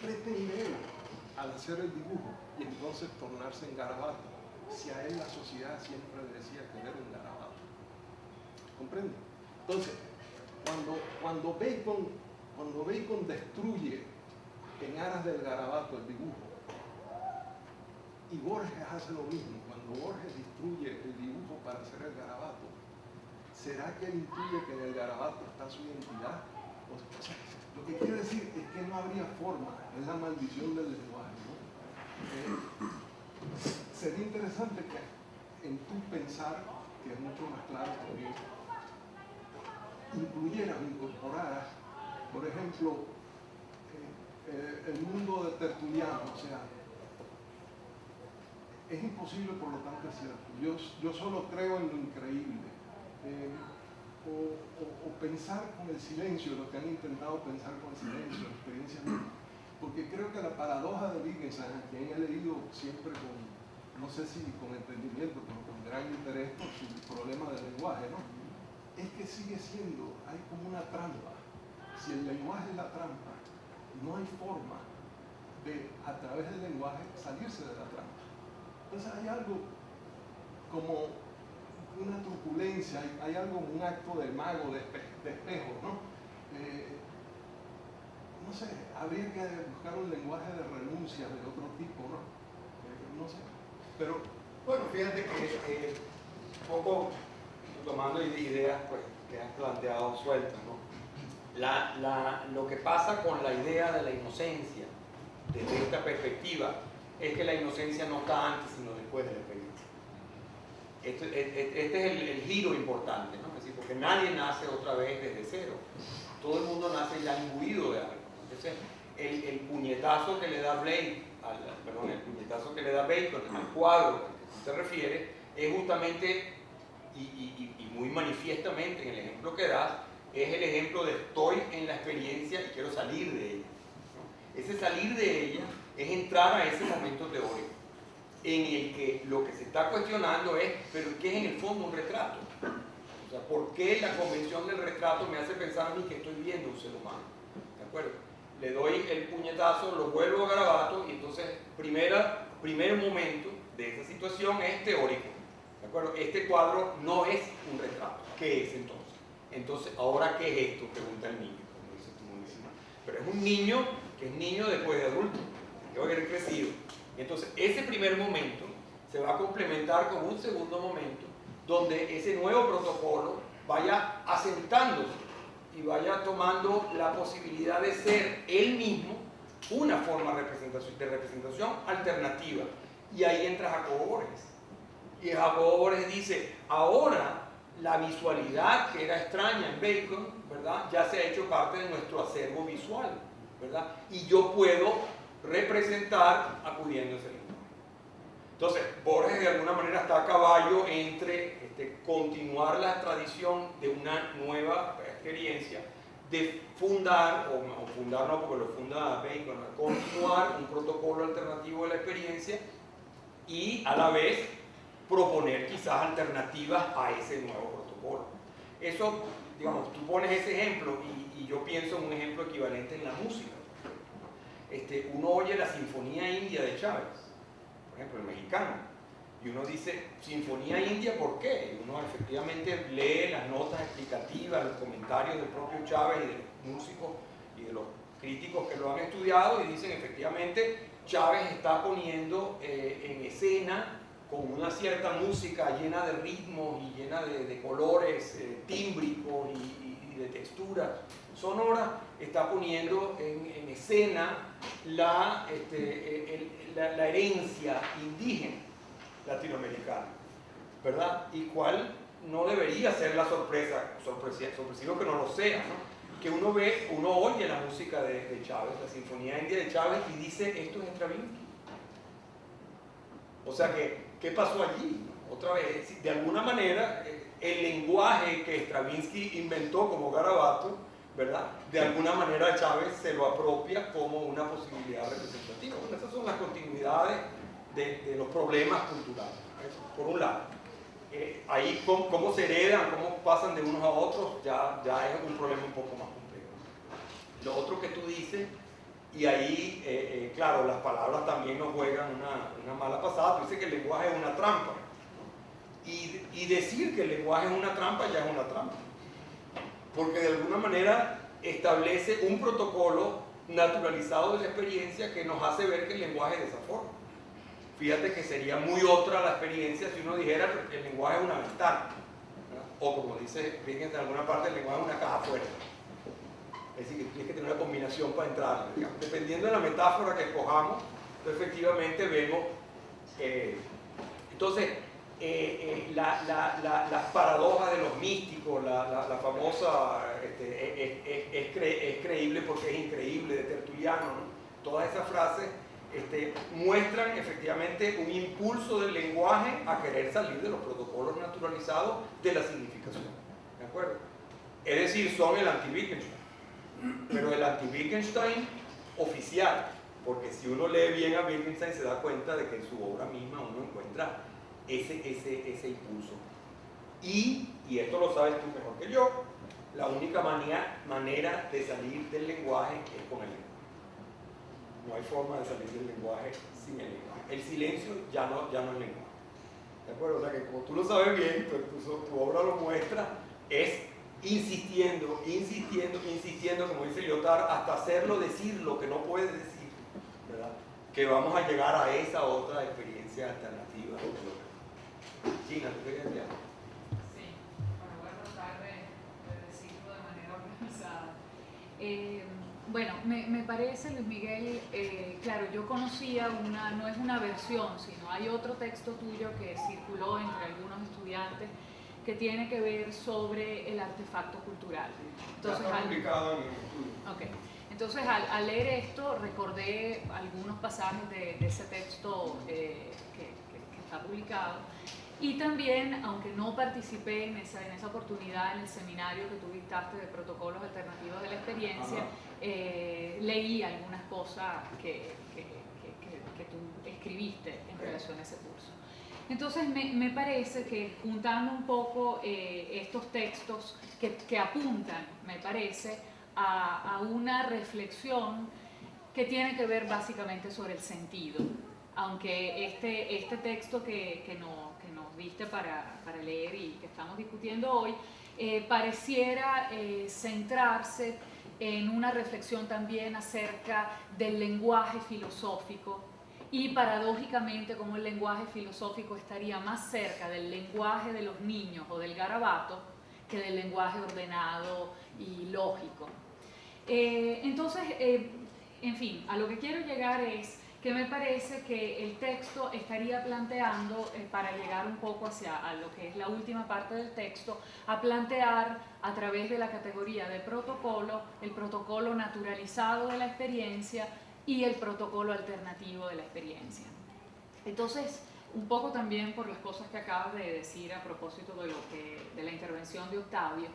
pretende él al hacer el dibujo y entonces tornarse en garabato, si a él la sociedad siempre le decía que él era un garabato? ¿Comprende? Entonces, cuando Bacon destruye en aras del garabato el dibujo, y Borges hace lo mismo, cuando Borges destruye el dibujo para hacer el garabato, ¿será que él intuye que en el garabato está su identidad? O sea, lo que quiero decir es que no habría forma, es la maldición del lenguaje, ¿no? Sería interesante que en tu pensar, que es mucho más claro también, incluyeras o incorporaras, por ejemplo, el mundo de Tertuliano. O sea, es imposible, por lo tanto es cierto. Yo solo creo en lo increíble. O pensar con el silencio, lo que han intentado pensar con el silencio, la experiencia misma. Porque creo que la paradoja de Wittgenstein, a quien he leído siempre con, no sé si con entendimiento, pero con gran interés por su problema del lenguaje, ¿no? Es que sigue siendo, hay como una trampa. Si el lenguaje es la trampa, no hay forma de, a través del lenguaje, salirse de la trampa. Entonces hay algo como una turbulencia, hay algo, un acto de mago, de espejo, ¿no? No sé, habría que buscar un lenguaje de renuncia de otro tipo, ¿no? No sé, pero... Bueno, fíjate que un poco tomando ideas pues, que has planteado sueltas, ¿no? Lo que pasa con la idea de la inocencia, desde esta perspectiva, es que la inocencia no está antes, sino después de la experiencia. Este es el giro importante, ¿no? Es decir, porque nadie nace otra vez desde cero. Todo el mundo nace ya imbuido de algo. Entonces, el puñetazo que le da el puñetazo que le da Bacon al cuadro al que se refiere, es justamente, y muy manifiestamente en el ejemplo que das, es el ejemplo de estoy en la experiencia y quiero salir de ella, ¿no? Ese salir de ella es entrar a ese momento teórico, en el que lo que se está cuestionando es, pero ¿qué es en el fondo un retrato? O sea, ¿por qué la convención del retrato me hace pensar a mí que estoy viendo un ser humano? ¿De acuerdo? Le doy el puñetazo, lo vuelvo a garabato y entonces primer momento de esa situación es teórico. ¿De acuerdo? Este cuadro no es un retrato. ¿Qué es entonces? Entonces, ¿ahora qué es esto? Pregunta el niño, como dices tú muy bien. Pero es un niño que es niño después de adulto, que va a haber crecido. Entonces, ese primer momento se va a complementar con un segundo momento donde ese nuevo protocolo vaya asentándose y vaya tomando la posibilidad de ser él mismo una forma de representación alternativa. Y ahí entra Jacobo Borges. Y Jacobo Borges dice, ahora la visualidad que era extraña en Bacon, ¿verdad?, ya se ha hecho parte de nuestro acervo visual, ¿verdad? Y yo puedo representar acudiendo a ese lenguaje. Entonces, Borges de alguna manera está a caballo entre continuar la tradición de una nueva experiencia, de fundar, o fundar no porque lo funda Bacon, continuar un protocolo alternativo de la experiencia y a la vez proponer quizás alternativas a ese nuevo protocolo. Eso, digamos, tú pones ese ejemplo y yo pienso en un ejemplo equivalente en la música. Uno oye la Sinfonía India de Chávez, por ejemplo, el mexicano, y uno dice, Sinfonía India, ¿por qué? Y uno efectivamente lee las notas explicativas, los comentarios del propio Chávez y de los músicos y de los críticos que lo han estudiado y dicen, efectivamente, Chávez está poniendo en escena con una cierta música llena de ritmos y llena de colores tímbricos y de texturas sonoras, está poniendo en escena la herencia indígena latinoamericana, ¿verdad? Y cuál no debería ser la sorpresivo que no lo sea, ¿no? Que uno oye la música de Chávez, la Sinfonía India de Chávez, y dice, esto es Stravinsky. O sea que, ¿qué pasó allí? Otra vez, de alguna manera, el lenguaje que Stravinsky inventó como garabato, ¿verdad?, de alguna manera Chávez se lo apropia como una posibilidad representativa. Bueno, esas son las continuidades de los problemas culturales. Por un lado, ahí cómo se heredan, cómo pasan de unos a otros, ya es un problema un poco más complejo. Lo otro que tú dices, Y ahí, claro, las palabras también nos juegan una mala pasada. Tú dices que el lenguaje es una trampa. Y decir que el lenguaje es una trampa ya es una trampa. Porque de alguna manera establece un protocolo naturalizado de la experiencia que nos hace ver que el lenguaje es de esa forma. Fíjate que sería muy otra la experiencia si uno dijera que el lenguaje es una ventana. O como dice, fíjense en alguna parte, el lenguaje es una caja fuerte. Es decir, que tienes que tener una combinación para entrar. Digamos. Dependiendo de la metáfora que escojamos, efectivamente vemos. Entonces, las paradojas de los místicos, la famosa, es creíble porque es increíble, de Tertuliano, ¿no? Todas esas frases muestran efectivamente un impulso del lenguaje a querer salir de los protocolos naturalizados de la significación. ¿De acuerdo? Es decir, son el anti-Wittgenstein. Pero el anti-Wittgenstein oficial, porque si uno lee bien a Wittgenstein se da cuenta de que en su obra misma uno encuentra ese impulso. Y esto lo sabes tú mejor que yo, la única manera de salir del lenguaje es con el lenguaje. No hay forma de salir del lenguaje sin el lenguaje. El silencio ya no es lenguaje. ¿De acuerdo? O sea que como tú lo sabes bien, tu obra lo muestra, es insistiendo, como dice Lyotard, hasta hacerlo decir lo que no puede decir, ¿verdad? Que vamos a llegar a esa otra experiencia alternativa. Gina, ¿tú querías decir algo? Sí, bueno, voy a tratar de decirlo de manera organizada. Bueno, me parece, Luis Miguel, claro, yo conocía no es una versión, sino hay otro texto tuyo que circuló entre algunos estudiantes que tiene que ver sobre el artefacto cultural. Entonces, está publicado en el estudio. Okay. Entonces, al leer esto, recordé algunos pasajes de ese texto que está publicado. Y también, aunque no participé en esa oportunidad en el seminario que tú dictaste de protocolos alternativos de la experiencia, leí algunas cosas que tú escribiste en relación a ese curso. Entonces me parece que juntando un poco estos textos que apuntan, me parece, a una reflexión que tiene que ver básicamente sobre el sentido, aunque este texto que nos diste para leer y que estamos discutiendo hoy pareciera centrarse en una reflexión también acerca del lenguaje filosófico y paradójicamente como el lenguaje filosófico estaría más cerca del lenguaje de los niños o del garabato que del lenguaje ordenado y lógico. Entonces, en fin, a lo que quiero llegar es que me parece que el texto estaría planteando, para llegar un poco a lo que es la última parte del texto, a plantear a través de la categoría de protocolo, el protocolo naturalizado de la experiencia y el protocolo alternativo de la experiencia. Entonces, un poco también por las cosas que acabas de decir a propósito de la intervención de Octavio,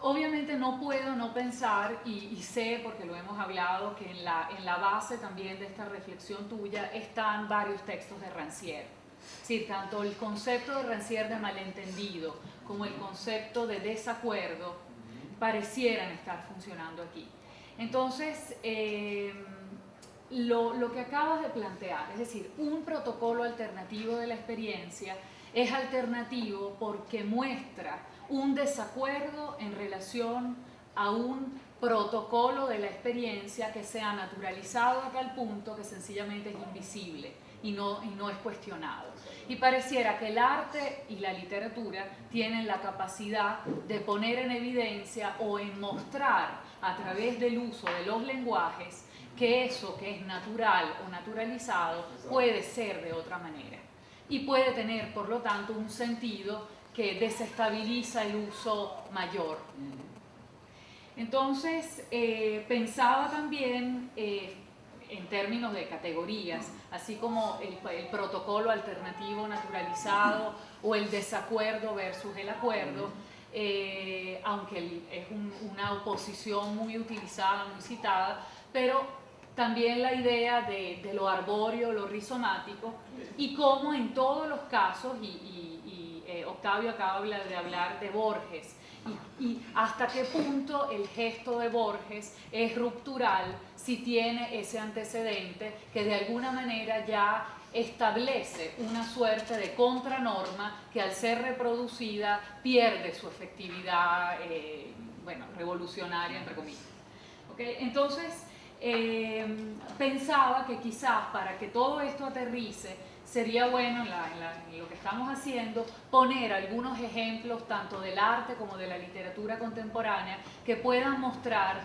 obviamente no puedo no pensar, y sé porque lo hemos hablado, que en la base también de esta reflexión tuya están varios textos de Rancière. Sí, tanto el concepto de Rancière de malentendido como el concepto de desacuerdo parecieran estar funcionando aquí. Entonces, lo que acabas de plantear, es decir, un protocolo alternativo de la experiencia, es alternativo porque muestra un desacuerdo en relación a un protocolo de la experiencia que sea naturalizado a tal punto que sencillamente es invisible y no es cuestionado. Y pareciera que el arte y la literatura tienen la capacidad de poner en evidencia o en mostrar a través del uso de los lenguajes que eso que es natural o naturalizado puede ser de otra manera y puede tener, por lo tanto, un sentido que desestabiliza el uso mayor. Entonces, pensaba también en términos de categorías, así como el protocolo alternativo naturalizado o el desacuerdo versus el acuerdo, aunque es una oposición muy utilizada, muy citada, pero también la idea de lo arbóreo, lo rizomático, y cómo en todos los casos, Octavio acaba de hablar de Borges, y hasta qué punto el gesto de Borges es ruptural si tiene ese antecedente que de alguna manera ya establece una suerte de contranorma que al ser reproducida pierde su efectividad, bueno, revolucionaria, entre comillas. ¿Okay? Entonces, pensaba que quizás para que todo esto aterrice, sería bueno en lo que estamos haciendo poner algunos ejemplos tanto del arte como de la literatura contemporánea que puedan mostrar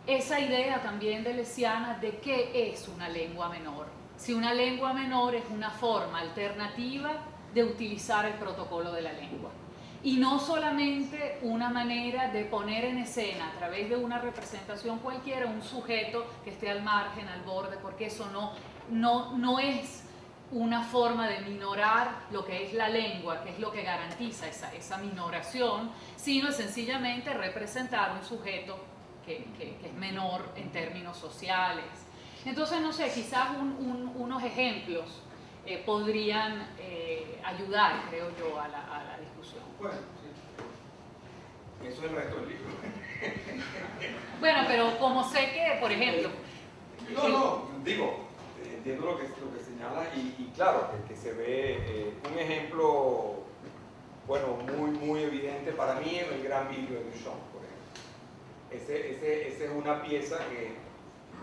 esa idea también de Lesiana de qué es una lengua menor. Si una lengua menor es una forma alternativa de utilizar el protocolo de la lengua. Y no solamente una manera de poner en escena a través de una representación cualquiera un sujeto que esté al margen, al borde, porque eso no es una forma de minorar lo que es la lengua, que es lo que garantiza esa minoración, sino sencillamente representar un sujeto que es menor en términos sociales. Entonces, no sé, quizás unos ejemplos podrían ayudar, creo yo, a la discusión. Bueno, sí. Eso es el resto del libro. Bueno, pero como sé que, por ejemplo... Digo, entiendo lo que señala y claro, que se ve un ejemplo, bueno, muy evidente para mí en el gran vidrio de Duchamp, por ejemplo. Esa es una pieza que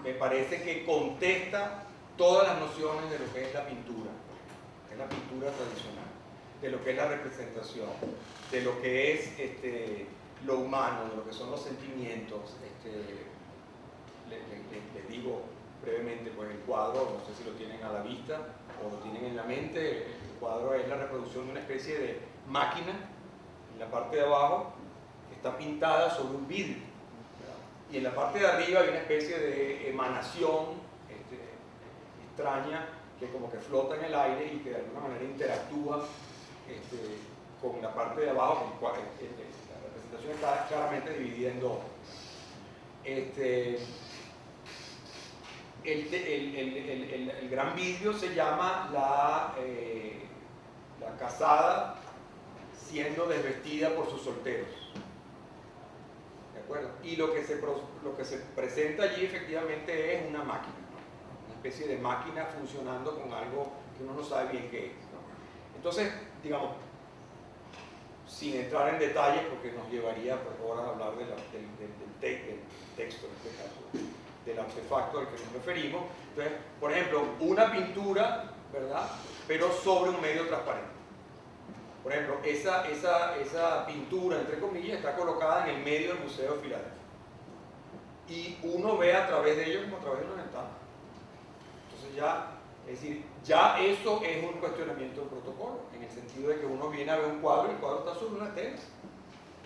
me parece que contesta todas las nociones de lo que es la pintura, que es la pintura tradicional, de lo que es la representación, de lo que es lo humano, de lo que son los sentimientos. Le digo brevemente, pues el cuadro, no sé si lo tienen a la vista o lo tienen en la mente, el cuadro es la reproducción de una especie de máquina en la parte de abajo que está pintada sobre un vidrio, ¿verdad? Y en la parte de arriba hay una especie de emanación extraña que como que flota en el aire y que de alguna manera interactúa con la parte de abajo. La representación está claramente dividida en dos. El gran vidrio se llama la casada siendo desvestida por sus solteros. ¿De acuerdo? Y lo que se presenta allí efectivamente es una máquina, ¿no? Una especie de máquina funcionando con algo que uno no sabe bien qué es, ¿no? Entonces, digamos, sin entrar en detalles, porque nos llevaría pues, horas a hablar del texto, en este caso, del artefacto al que nos referimos. Entonces, por ejemplo, una pintura, ¿verdad?, pero sobre un medio transparente. Por ejemplo, esa pintura, entre comillas, está colocada en el medio del Museo de Filadelfia. Y uno ve a través de ello como a través de una ventana. Entonces es decir, ya eso es un cuestionamiento del protocolo, en el sentido de que uno viene a ver un cuadro y el cuadro está sobre una tela,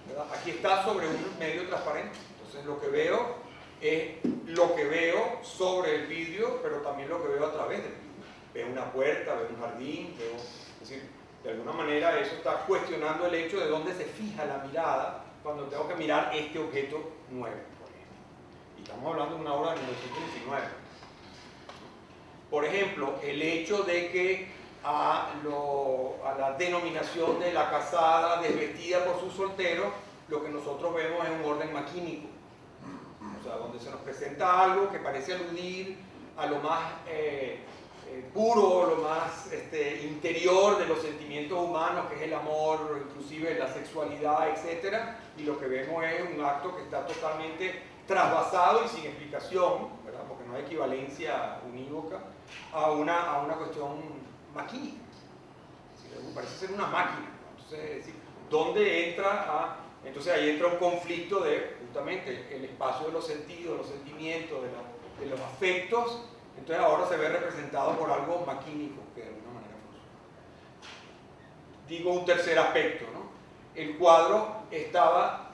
¿verdad? Aquí está sobre un medio transparente. Entonces lo que veo es lo que veo sobre el vidrio, pero también lo que veo a través del vidrio. Veo una puerta, veo un jardín, es decir, de alguna manera eso está cuestionando el hecho de dónde se fija la mirada cuando tengo que mirar este objeto nuevo, por ejemplo. Y estamos hablando de una obra de 1919. Por ejemplo, el hecho de que a la denominación de la casada desvestida por sus solteros, lo que nosotros vemos es un orden maquínico. O sea, donde se nos presenta algo que parece aludir a lo más puro, lo más interior de los sentimientos humanos, que es el amor, inclusive la sexualidad, etc. Y lo que vemos es un acto que está totalmente trasvasado y sin explicación, ¿verdad? Porque no hay equivalencia unívoca a una cuestión maquínica. Parece ser una máquina, ¿no? Entonces, es decir, ¿dónde entra entonces ahí entra un conflicto de justamente el espacio de los sentidos, de los sentimientos, de los afectos. Entonces ahora se ve representado por algo maquínico que de alguna manera funciona. Digo un tercer aspecto, ¿no? El cuadro estaba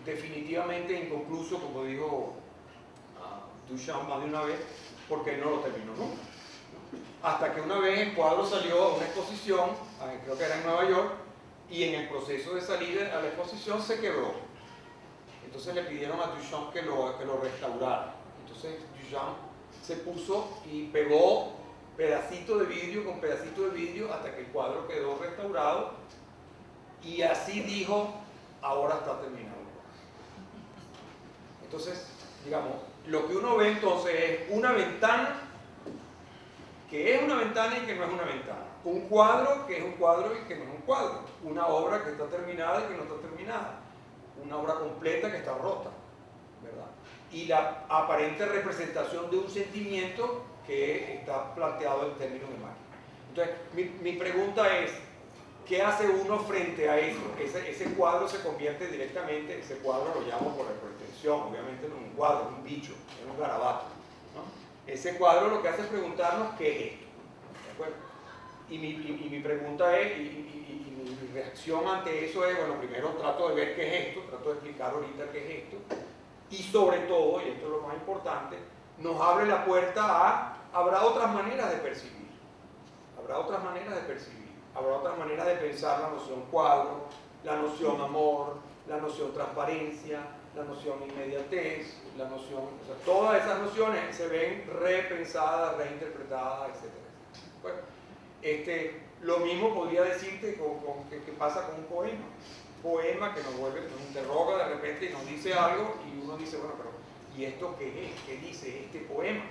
definitivamente inconcluso, como dijo Duchamp más de una vez, porque él no lo terminó nunca, ¿no? Hasta que una vez el cuadro salió a una exposición, creo que era en Nueva York, y en el proceso de salir a la exposición se quebró. Entonces le pidieron a Duchamp que lo restaurara. Entonces Duchamp se puso y pegó pedacito de vidrio con pedacito de vidrio hasta que el cuadro quedó restaurado, y así dijo: ahora está terminado. Entonces, digamos, lo que uno ve entonces es una ventana que es una ventana y que no es una ventana. Un cuadro que es un cuadro y que no es un cuadro. Una obra que está terminada y que no está terminada. Una obra completa que está rota, ¿verdad? Y la aparente representación de un sentimiento que está planteado en términos de máquina. Entonces, mi pregunta es, ¿qué hace uno frente a eso? Ese cuadro se convierte directamente, ese cuadro lo llamo por extensión, obviamente no es un cuadro, es un bicho, es un garabato, ¿no? Ese cuadro lo que hace es preguntarnos qué es esto, ¿de acuerdo? Y mi pregunta es, y mi reacción ante eso es, bueno, primero trato de ver qué es esto, trato de explicar ahorita qué es esto, y sobre todo, y esto es lo más importante, nos abre la puerta a, habrá otras maneras de percibir, habrá otras maneras de percibir, habrá otras maneras de pensar la noción cuadro, la noción amor, la noción transparencia, la noción inmediatez, la noción, o sea, todas esas nociones se ven repensadas, reinterpretadas, etc. Bueno, lo mismo podría decirte que pasa con un poema. Un poema que nos vuelve, nos interroga de repente y nos dice algo y uno dice, bueno, pero ¿y esto qué es? ¿Qué dice este poema?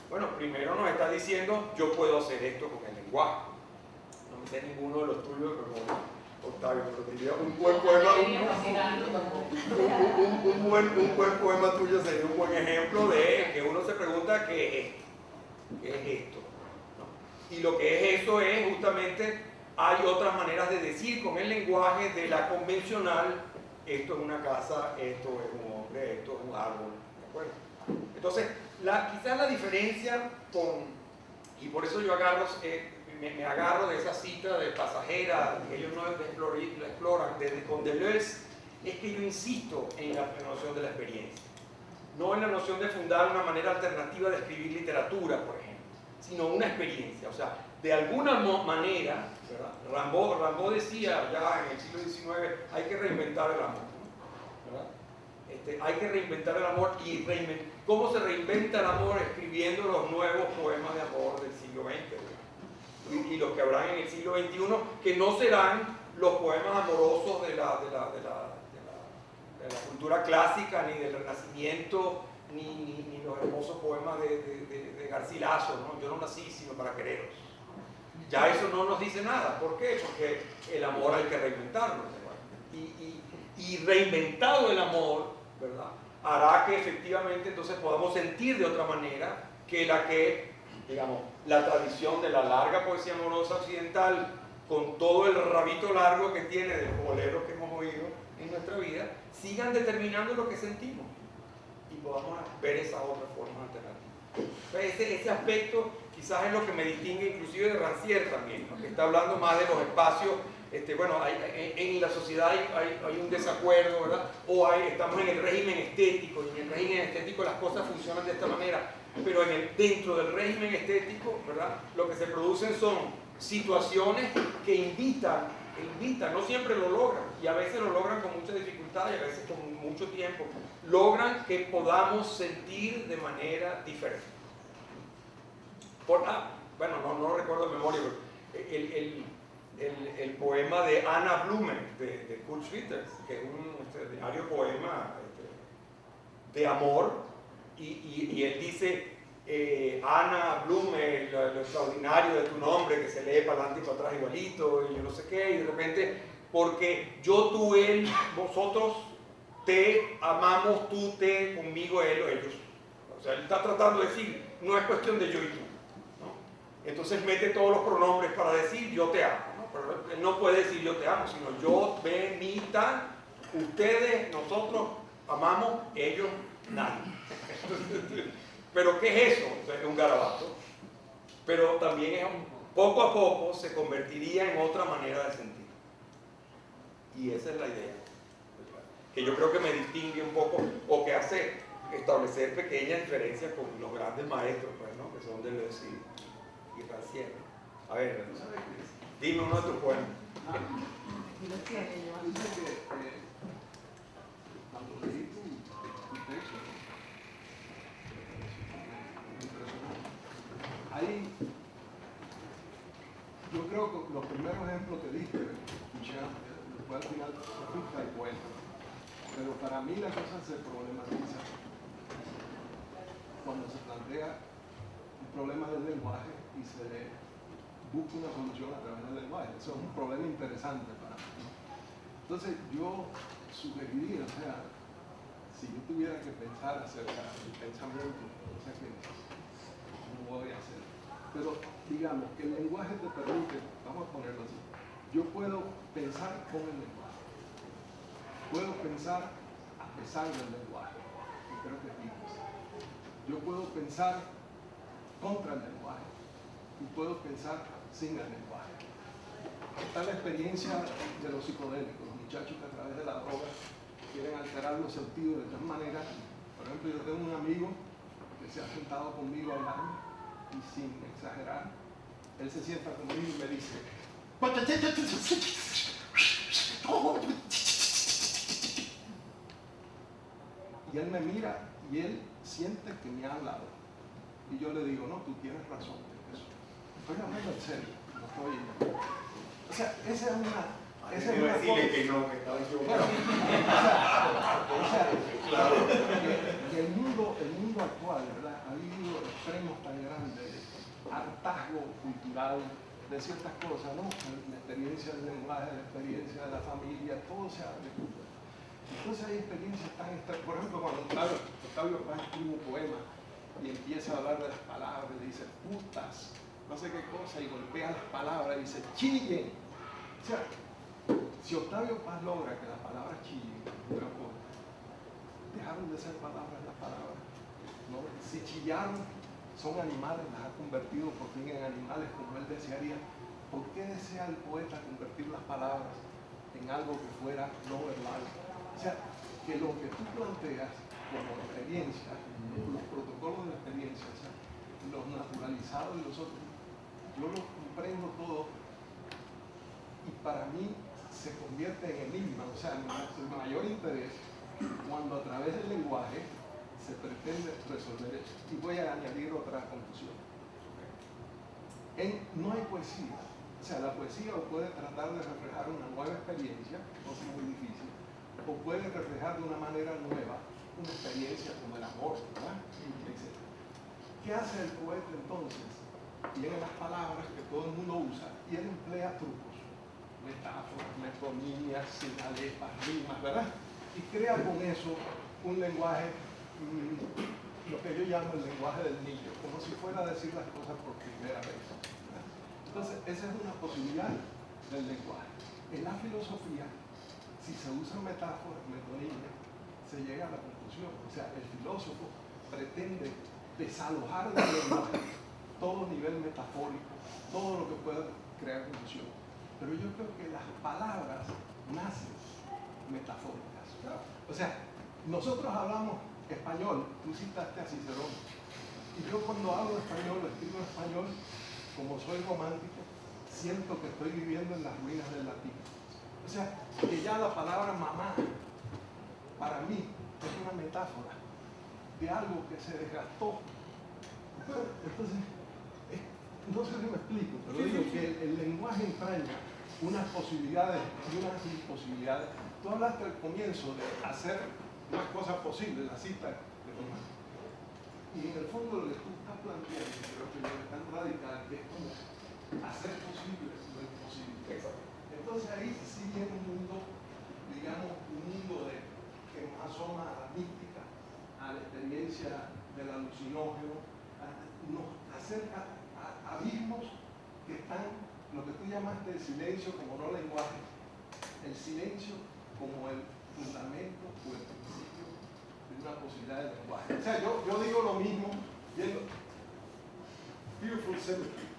Bueno, primero nos está diciendo, yo puedo hacer esto con el lenguaje. No me sé ninguno de los tuyos, pero Octavio, pero diría un buen poema, un buen poema tuyo sería un buen ejemplo de que uno se pregunta qué es esto, qué es esto, ¿no? Y lo que es eso es justamente, hay otras maneras de decir con el lenguaje de la convencional, esto es una casa, esto es un hombre, esto es un árbol, ¿de acuerdo? Entonces, quizás la diferencia y por eso yo agarro, me agarro de esa cita de Pasajera, que ellos no la exploran, con Deleuze, es que yo insisto en la noción de la experiencia, no en la noción de fundar una manera alternativa de escribir literatura, por ejemplo, sino una experiencia, o sea, de alguna manera, ¿verdad? Rimbaud decía ya en el siglo XIX, hay que reinventar el amor, ¿verdad? Hay que reinventar el amor y ¿cómo se reinventa el amor? Escribiendo los nuevos poemas de amor del siglo XX, y los que habrán en el siglo XXI, que no serán los poemas amorosos de la cultura clásica, ni del Renacimiento, ni los hermosos poemas de Garcilaso, ¿no? Yo no nací sino para quereros. Ya eso no nos dice nada. ¿Por qué? Porque el amor hay que reinventarlo. Y reinventado el amor, ¿verdad?, hará que efectivamente entonces podamos sentir de otra manera que digamos, la tradición de la larga poesía amorosa occidental, con todo el rabito largo que tiene de los boleros que hemos oído en nuestra vida, sigan determinando lo que sentimos y podamos ver esa otra forma alternativa. Ese aspecto quizás es lo que me distingue inclusive de Rancière también, ¿no?, que está hablando más de los espacios. Bueno, en la sociedad hay un desacuerdo, ¿verdad? Estamos en el régimen estético, y en el régimen estético las cosas funcionan de esta manera, pero dentro del régimen estético, ¿verdad?, lo que se producen son situaciones que invitan, no siempre lo logran, y a veces lo logran con mucha dificultad y a veces con mucho tiempo, logran que podamos sentir de manera diferente. Bueno, no recuerdo de memoria, pero el poema de Anna Blume, de Kurt Schwitters, que es un extraordinario poema de amor, y él dice, Anna Blume, lo extraordinario de tu nombre, que se lee para adelante y para atrás igualito, y yo no sé qué, y de repente, porque yo, tú, él, vosotros, te amamos, tú, te, conmigo, él o ellos. O sea, él está tratando de decir, no es cuestión de yo y tú, ¿no? Entonces mete todos los pronombres para decir yo te amo, ¿no? Pero él no puede decir yo te amo, sino yo, ve, mi, tan, ustedes, nosotros amamos, ellos, nadie. Pero ¿qué es eso? Es un garabato, pero también poco a poco se convertiría en otra manera de sentir. Y esa es la idea, que yo creo que me distingue un poco, o que hace establecer pequeñas diferencias con los grandes maestros, pues, ¿no?, que son Deleuze y Rancière. A ver, dime uno de tus poemas. Dice que cuando leí tu texto, ahí yo creo que los primeros ejemplos que diste, después al final te fuiste al poema, pero para mí la cosa se problematiza cuando se plantea un problema del lenguaje y se le busca una solución a través del lenguaje. Eso es un problema interesante para mí. Entonces yo sugeriría, o sea, si yo tuviera que pensar acerca del pensamiento, o sea que no voy a hacer, pero digamos que el lenguaje te permite, vamos a ponerlo así, yo puedo pensar con el lenguaje, puedo pensar a pesar del lenguaje, y creo que es difícil. Yo puedo pensar contra el lenguaje y puedo pensar sin el lenguaje. Está la experiencia de los psicodélicos, los muchachos que a través de la droga quieren alterar los sentidos de tal manera. Por ejemplo, yo tengo un amigo que se ha sentado conmigo a hablarme y sin exagerar, él se sienta conmigo y me dice, y él me mira y él siente que me ha hablado. Y yo le digo, no, tú tienes razón en eso. Estoy hablando en serio, no estoy... O sea, esa es una... Esa es una decirle que no, que estaba equivocado. Claro. Que el mundo actual, ¿verdad? Ha vivido extremos tan grandes, hartazgo cultural de ciertas cosas, ¿no? La experiencia del lenguaje, la experiencia de la familia, todo se ha descubierto. Entonces hay experiencias tan extremas. Por ejemplo, cuando Octavio Paz escribe un poema y empieza a hablar de las palabras, y dice putas, no sé qué cosa, y golpea las palabras y dice chillen. O sea, si Octavio Paz logra que las palabras chillen, dejaron de ser palabras las palabras, ¿no? Si chillaron, son animales, las ha convertido por fin en animales como él desearía. ¿Por qué desea el poeta convertir las palabras en algo que fuera no verbal? O sea, que lo que tú planteas como experiencia, los protocolos de la experiencia, o sea, los naturalizados y los otros, yo los comprendo todo y para mí se convierte en enigma, o sea, mi mayor interés cuando a través del lenguaje se pretende resolver eso. Y voy a añadir otra conclusión. No hay poesía, o sea, la poesía o puede tratar de reflejar una nueva experiencia, cosa muy difícil, o puede reflejar de una manera nueva una experiencia como el amor, ¿verdad? Etc. ¿Qué hace el poeta entonces? Tiene las palabras que todo el mundo usa y él emplea trucos, metáforas, metonimias, sinalepas, rimas, ¿verdad? Y crea con eso un lenguaje, lo que yo llamo el lenguaje del niño, como si fuera a decir las cosas por primera vez, ¿verdad? Entonces, esa es una posibilidad del lenguaje. En la filosofía, si se usan metáforas, metonimias, se llega a la conclusión. O sea, el filósofo pretende desalojar del lenguaje todo nivel metafórico, todo lo que pueda crear confusión. Pero yo creo que las palabras nacen metafóricas. O sea, nosotros hablamos español, tú citaste a Cicerón, y yo cuando hablo español, escribo español, como soy romántico, siento que estoy viviendo en las ruinas del latín. O sea, que ya la palabra mamá, para mí, es una metáfora de algo que se desgastó. Entonces, no sé si me explico, pero digo que el lenguaje entraña unas posibilidades y unas imposibilidades. Tú hablaste al comienzo de hacer más cosas posibles, la cita de Tomás. Y en el fondo lo que tú estás planteando, creo que es tan radical, que es como hacer posible lo imposible. Entonces ahí sí viene un mundo, digamos, un mundo que más asoma a la mística, a la experiencia del alucinógeno, nos acerca a abismos que están, lo que tú llamaste el silencio como no lenguaje, el silencio como el fundamento o el principio de una posibilidad de lenguaje. O sea, yo digo lo mismo, viendo Beautiful Symmetry,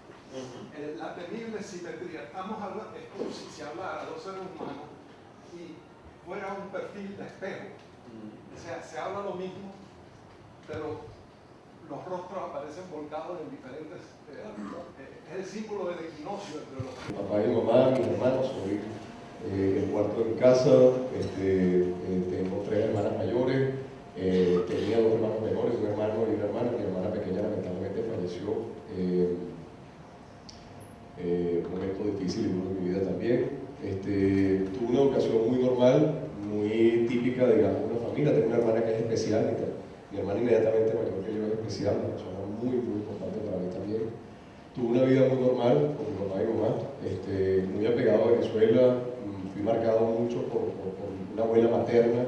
la temible simetría. Estamos hablando, es como si se hablara de dos seres humanos y fuera un perfil de espejo. O sea, se habla lo mismo, pero los rostros aparecen volcados en diferentes... es el símbolo del equinoccio entre los... Papá y mamá, mis hermanos, soy el cuarto de mi casa, tengo 3 hermanas mayores, tenía 2 hermanos menores, un hermano y una hermana. Mi hermana pequeña lamentablemente falleció un momento difícil y duro en mi vida también. Tuve una educación muy normal, muy típica, digamos, de una familia. Tengo una hermana que es especial, mi hermana inmediatamente mayor que yo es especial. una persona muy, muy importante para mí también. Tuve una vida muy normal con mi papá y mi mamá, muy apegado a Venezuela. Fui marcado mucho por una abuela materna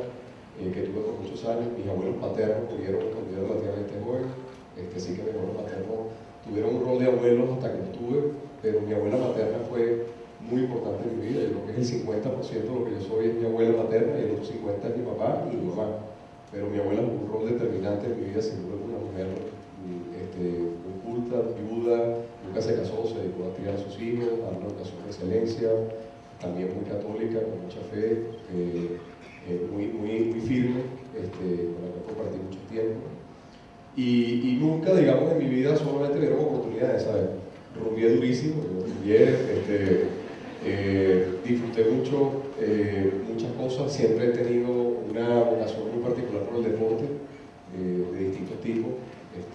que tuve por muchos años. Mis abuelos paternos murieron cuando yo era relativamente joven, sí que mis abuelos maternos tuvieron un rol de abuelos hasta que los tuve, pero mi abuela materna fue muy importante en mi vida. Yo creo que es el 50% de lo que yo soy es mi abuela materna y el otro 50% es mi papá y mi mamá. Pero mi abuela jugó un rol determinante en mi vida, sin duda, una mujer muy culta, viuda, nunca se casó, se dedicó a criar a sus hijos, a dar una educación de excelencia, también muy católica, con mucha fe, muy firme, con la que compartí mucho tiempo. Y nunca, digamos, en mi vida solamente me dieron oportunidades, ¿sabes? Rumbié durísimo, disfruté mucho muchas cosas, siempre he tenido una vocación muy particular por el deporte, de distintos tipos,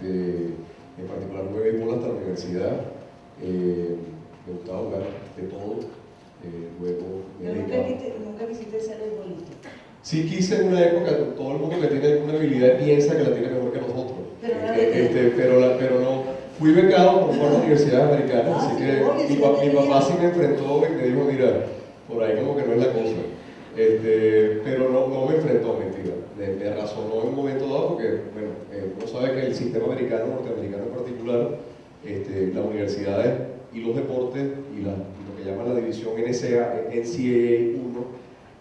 en particular jugué béisbol hasta la universidad, me gustaba jugar de todo, luego me dedicaba... ¿Nunca quisiste ser beisbolista? Sí quise en una época, todo el mundo que tiene alguna habilidad piensa que la tiene mejor que nosotros, pero no. Fui becado por una universidad americana, así que mi papá sí me enfrentó y me dijo, mira, por ahí como que no es la cosa. Pero no me enfrentó, mentira. Me razonó en un momento dado porque, bueno, uno sabe que el sistema americano, norteamericano en particular, las universidades y los deportes y lo que llaman la división NCAA 1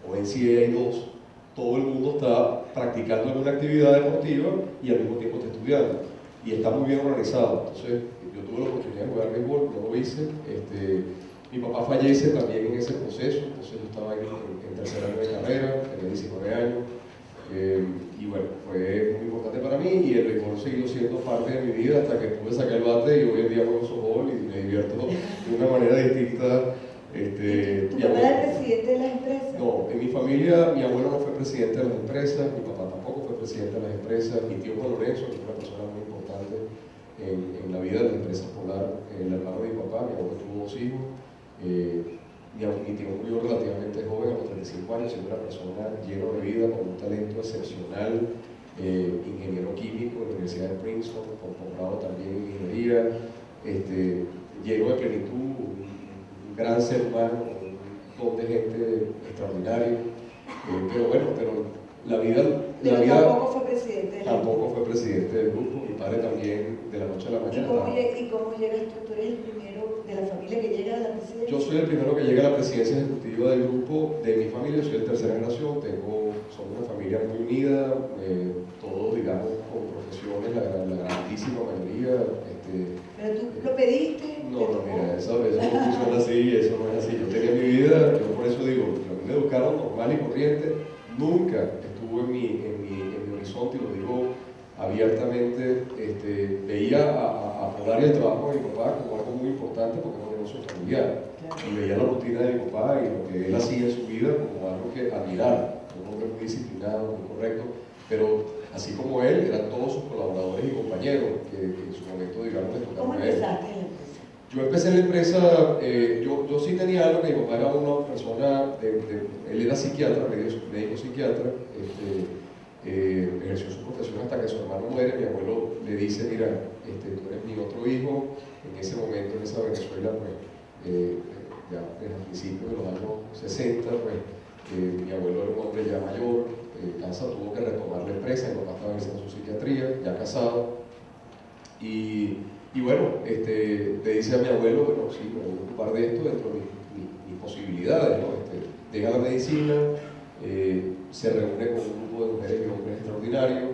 o NCAA 2, todo el mundo está practicando alguna actividad deportiva y al mismo tiempo está estudiando. Y está muy bien organizado. Entonces, yo tuve la oportunidad de jugar béisbol, no lo hice. Mi papá fallece también en ese proceso, entonces yo estaba ahí en tercer año de carrera, tenía 19 años. Y bueno, fue muy importante para mí y el béisbol siguió siendo parte de mi vida hasta que pude sacar el bate y hoy en día juego softball y me divierto de una manera distinta. ¿Tu papá era el presidente de las empresas? No, en mi familia mi abuelo no fue presidente de las empresas, mi papá tampoco fue presidente de las empresas, mi tío Juan Lorenzo, que es una persona muy importante en la vida de las empresas Polar, el hermano de mi papá, mi abuelo tuvo 2 hijos, mi tío murió relativamente joven, a los 35 años, siendo una persona llena de vida, con un talento excepcional, ingeniero químico en la Universidad de Princeton, con posgrado también en ingeniería, lleno de plenitud, un gran ser humano, un montón de gente extraordinaria, pero bueno, la vida tampoco fue presidente del grupo, mi padre también de la noche a la mañana. ¿Y cómo llegas tú? ¿Tú eres el primero de la familia que llega a la presidencia? Yo soy el primero que llega a la presidencia ejecutiva del grupo de mi familia, soy de tercera generación, somos una familia muy unida, todos digamos con profesiones, la grandísima mayoría. ¿Pero tú lo pediste? No, mira, eso no funciona así, eso no es así. Yo tenía mi vida, yo por eso digo, a mí me educaron normal y corriente, nunca estuvo en mi horizonte, y lo digo abiertamente, veía a Polar y el trabajo de mi papá como algo muy importante porque es un negocio familiar. Y veía la rutina de mi papá y lo que él hacía en su vida como algo que admirar, un hombre muy disciplinado, muy correcto, pero así como él, eran todos sus colaboradores y compañeros que en su momento, digamos, les tocaba. ¿Cómo empezaste en la empresa? Yo empecé en la empresa, yo sí tenía algo, que mi papá era una persona, él era psiquiatra, médico psiquiatra, ejerció su profesión hasta que su hermano muere. Mi abuelo le dice, mira, tú eres mi otro hijo. En ese momento, en esa Venezuela, pues, ya desde el principio de los años 60, pues, mi abuelo era un hombre ya mayor, tuvo que retomar la empresa, mi papá estaba haciendo su psiquiatría, ya casado, y bueno, le dice a mi abuelo, bueno, sí, me voy a ocupar de esto dentro de mis posibilidades, ¿no? Deja la medicina, se reúne con un grupo de mujeres y hombres extraordinarios,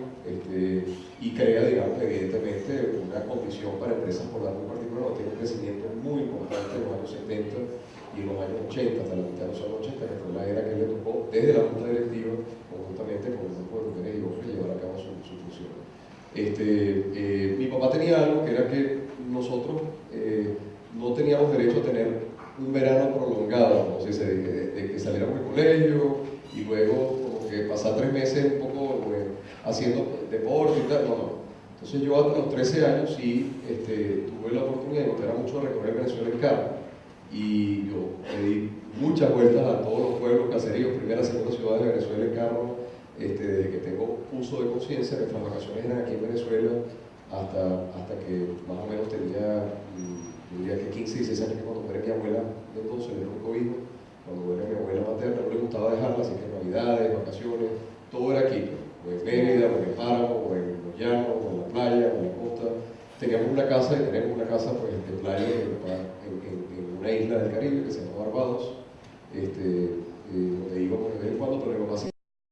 y crea, digamos, evidentemente una condición para empresas por muy particular, tiene un crecimiento muy importante en los años 70 y en los años 80, hasta la mitad de los años 80, que fue la era que le tocó desde la junta directiva, conjuntamente con un grupo de mujeres y hombres, llevar a cabo su función. Mi papá tenía algo que era que nosotros no teníamos derecho a tener un verano prolongado, como se dice, de que saliéramos del colegio y luego como que pasar 3 meses un poco haciendo deporte y tal, no. Entonces yo hasta los 13 años sí tuve la oportunidad de volver mucho a recorrer Venezuela en carro y yo le di muchas vueltas a todos los pueblos, caseríos, primeras y segundas ciudades de Venezuela en carro. Desde que tengo uso de conciencia, nuestras vacaciones eran aquí en Venezuela, hasta que más o menos tenía, yo diría que 15, 16 años, que cuando muere mi abuela de entonces, el único hijo, cuando muere mi abuela materna, no le gustaba dejarla, así que navidades, vacaciones, todo era aquí, o en Mérida, o en el Páramo, o en los llanos, o en la playa, o en la costa. Teníamos una casa, y tenemos una casa pues, de playa en una isla del Caribe que se llama Barbados, donde íbamos de vez en cuando, pero lo más